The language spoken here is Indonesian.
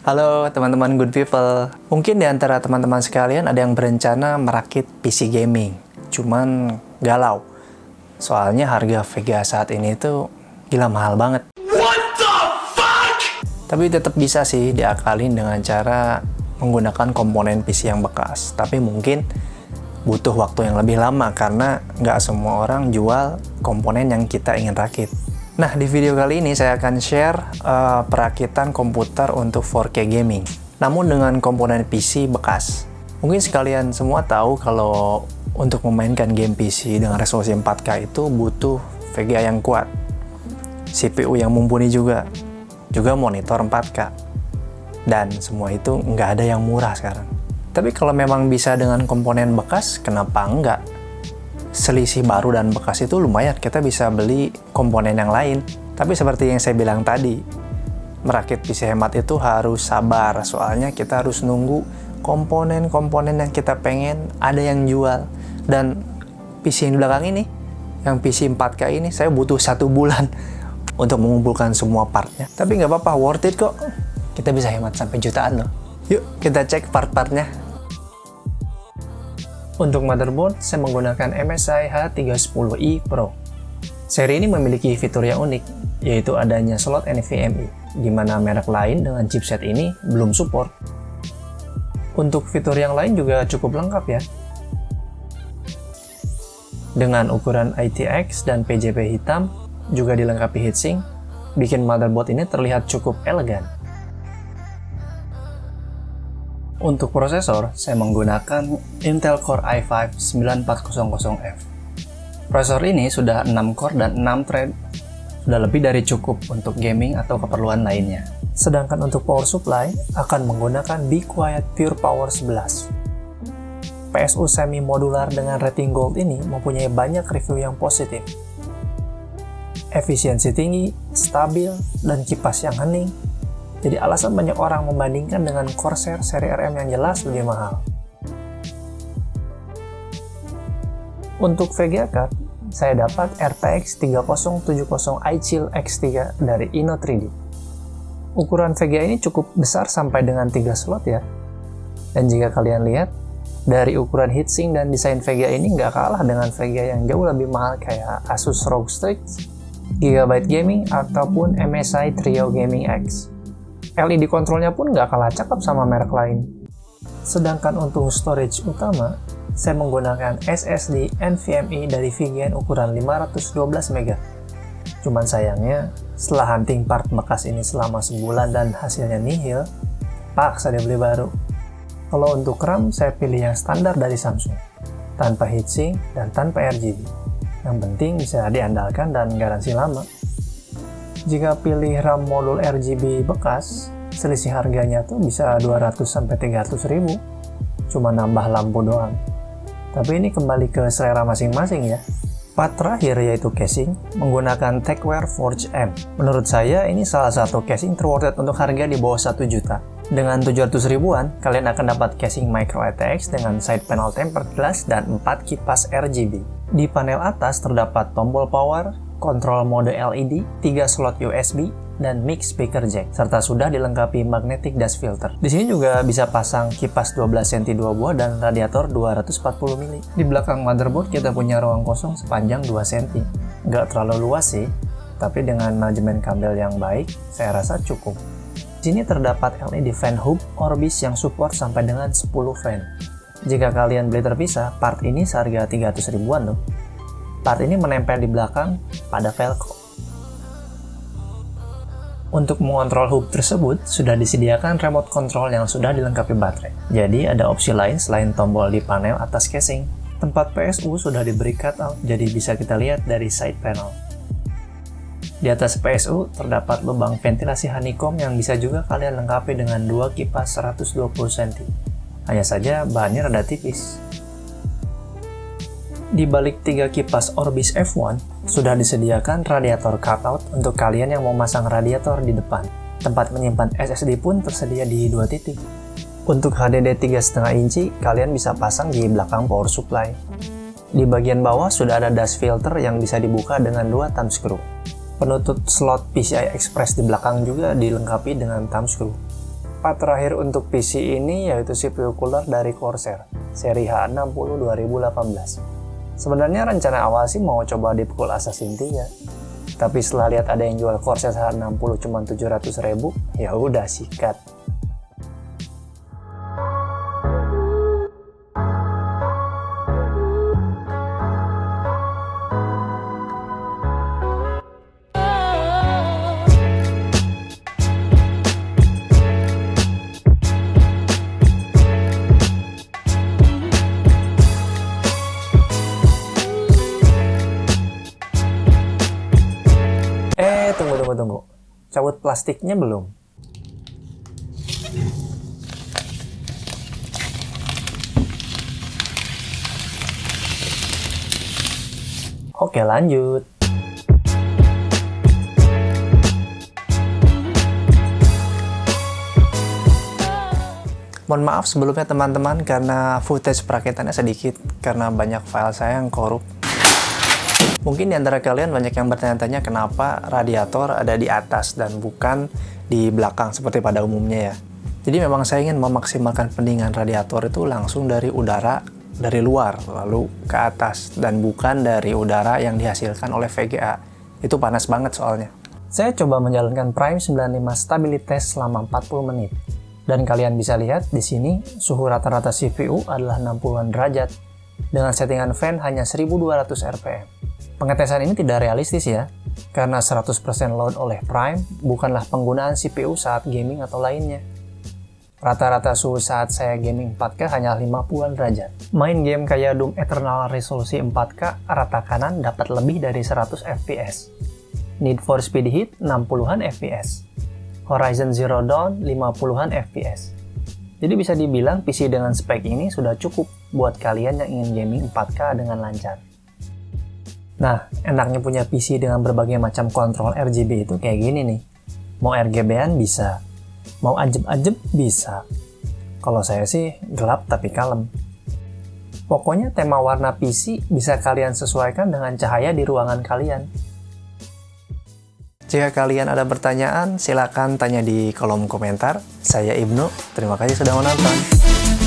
Halo teman-teman good people. Mungkin di antara teman-teman sekalian ada yang berencana merakit PC gaming. Cuman galau. Soalnya harga VGA saat ini tuh gila mahal banget. What the fuck? Tapi tetap bisa sih diakalin dengan cara menggunakan komponen PC yang bekas. Tapi mungkin butuh waktu yang lebih lama karena nggak semua orang jual komponen yang kita ingin rakit. Nah, di video kali ini saya akan share perakitan komputer untuk 4K gaming, namun dengan komponen PC bekas. Mungkin sekalian semua tahu kalau untuk memainkan game PC dengan resolusi 4K itu butuh VGA yang kuat, CPU yang mumpuni juga monitor 4K, dan semua itu nggak ada yang murah sekarang. Tapi kalau memang bisa dengan komponen bekas, kenapa enggak? Selisih baru dan bekas itu lumayan, kita bisa beli komponen yang lain. Tapi seperti yang saya bilang tadi, merakit PC hemat itu harus sabar, soalnya kita harus nunggu komponen-komponen yang kita pengen ada yang jual. Dan PC yang di belakang ini, yang PC 4K ini, saya butuh 1 bulan untuk mengumpulkan semua partnya. Tapi nggak apa-apa, worth it kok. Kita bisa hemat sampai jutaan loh. Yuk kita cek part-partnya. Untuk motherboard, saya menggunakan MSI H310i Pro. Seri ini memiliki fitur yang unik, yaitu adanya slot NVMe, di mana merek lain dengan chipset ini belum support. Untuk fitur yang lain juga cukup lengkap ya. Dengan ukuran ITX dan PJP hitam, juga dilengkapi heatsink, bikin motherboard ini terlihat cukup elegan. Untuk prosesor, saya menggunakan Intel Core i5 9400F. Prosesor ini sudah 6 core dan 6 thread, sudah lebih dari cukup untuk gaming atau keperluan lainnya. Sedangkan untuk power supply, akan menggunakan Be Quiet Pure Power 11. PSU semi modular dengan rating Gold ini mempunyai banyak review yang positif. Efisiensi tinggi, stabil, dan kipas yang hening. Jadi alasan banyak orang membandingkan dengan Corsair seri RM yang jelas lebih mahal. Untuk VGA card, saya dapat RTX 3070 iChill X3 dari Inno3D. Ukuran VGA ini cukup besar sampai dengan 3 slot ya. Dan jika kalian lihat, dari ukuran heatsink dan desain VGA ini nggak kalah dengan VGA yang jauh lebih mahal kayak Asus ROG Strix, Gigabyte Gaming, ataupun MSI Trio Gaming X. LED kontrolnya pun nggak kalah cakep sama merek lain. Sedangkan untuk storage utama, saya menggunakan SSD NVMe dari VGN ukuran 512 MB. Cuman sayangnya, setelah hunting part bekas ini selama sebulan dan hasilnya nihil, paksa dibeli baru. Kalau untuk RAM, saya pilih yang standar dari Samsung, tanpa heatsink dan tanpa RGB. Yang penting bisa diandalkan dan garansi lama. Jika pilih RAM modul RGB bekas, selisih harganya tuh bisa 200-300 ribu, cuma nambah lampu doang. Tapi ini kembali ke selera masing-masing ya. Part terakhir yaitu casing, menggunakan Tecware Forge M. Menurut saya ini salah satu casing terworth it untuk harga di bawah 1 juta. Dengan 700 ribuan, kalian akan dapat casing micro ATX dengan side panel tempered glass dan 4 kipas RGB. Di panel atas terdapat tombol power, kontrol mode LED, 3 slot USB, dan mix speaker jack, serta sudah dilengkapi magnetic dust filter. Di sini juga bisa pasang kipas 12 cm 2 buah dan radiator 240 mili. Di belakang motherboard kita punya ruang kosong sepanjang 2 cm. Nggak terlalu luas sih, tapi dengan manajemen kabel yang baik, saya rasa cukup. Di sini terdapat LED fan hub Orbis yang support sampai dengan 10 fan. Jika kalian beli terpisah, part ini seharga 300 ribuan loh. Part ini menempel di belakang pada velcro. Untuk mengontrol hub tersebut, sudah disediakan remote control yang sudah dilengkapi baterai. Jadi ada opsi lain selain tombol di panel atas casing. Tempat PSU sudah diberi cutout, jadi bisa kita lihat dari side panel. Di atas PSU terdapat lubang ventilasi honeycomb yang bisa juga kalian lengkapi dengan 2 kipas 120 cm. Hanya saja bahannya rada tipis. Di balik 3 kipas Orbis F1, sudah disediakan radiator cutout untuk kalian yang mau masang radiator di depan. Tempat menyimpan SSD pun tersedia di 2 titik. Untuk HDD 3,5 inci, kalian bisa pasang di belakang power supply. Di bagian bawah sudah ada dust filter yang bisa dibuka dengan 2 thumb screw. Penutup slot PCI Express di belakang juga dilengkapi dengan thumb screw. part terakhir untuk PC ini yaitu CPU cooler dari Corsair, seri H60 2018. Sebenarnya rencana awal sih mau coba dipukul Assassin 3. Tapi setelah lihat ada yang jual Corsair H60 cuma 700.000, ya udah sikat. Tunggu. Cabut plastiknya belum? Oke, lanjut. Mohon maaf sebelumnya teman-teman karena footage perakitannya sedikit karena banyak file saya yang korup. Mungkin di antara kalian banyak yang bertanya-tanya kenapa radiator ada di atas dan bukan di belakang seperti pada umumnya ya. Jadi memang saya ingin memaksimalkan pendinginan radiator itu langsung dari udara dari luar lalu ke atas dan bukan dari udara yang dihasilkan oleh VGA. Itu panas banget soalnya. Saya coba menjalankan Prime 95 Stability Test selama 40 menit. Dan kalian bisa lihat di sini suhu rata-rata CPU adalah 60-an derajat dengan settingan fan hanya 1200 rpm. Pengetesan ini tidak realistis ya, karena 100% load oleh Prime bukanlah penggunaan CPU saat gaming atau lainnya. Rata-rata suhu saat saya gaming 4K hanya 50-an derajat. Main game kayak Doom Eternal resolusi 4K, rata kanan dapat lebih dari 100 fps. Need for Speed Heat 60-an fps. Horizon Zero Dawn 50-an fps. Jadi bisa dibilang PC dengan spek ini sudah cukup buat kalian yang ingin gaming 4K dengan lancar. Nah, enaknya punya PC dengan berbagai macam kontrol RGB itu kayak gini nih. Mau RGB-an bisa, mau ajeb-ajeb bisa. Kalau saya sih gelap tapi kalem. Pokoknya tema warna PC bisa kalian sesuaikan dengan cahaya di ruangan kalian. Jika kalian ada pertanyaan, silakan tanya di kolom komentar. Saya Ibnu, terima kasih sudah menonton.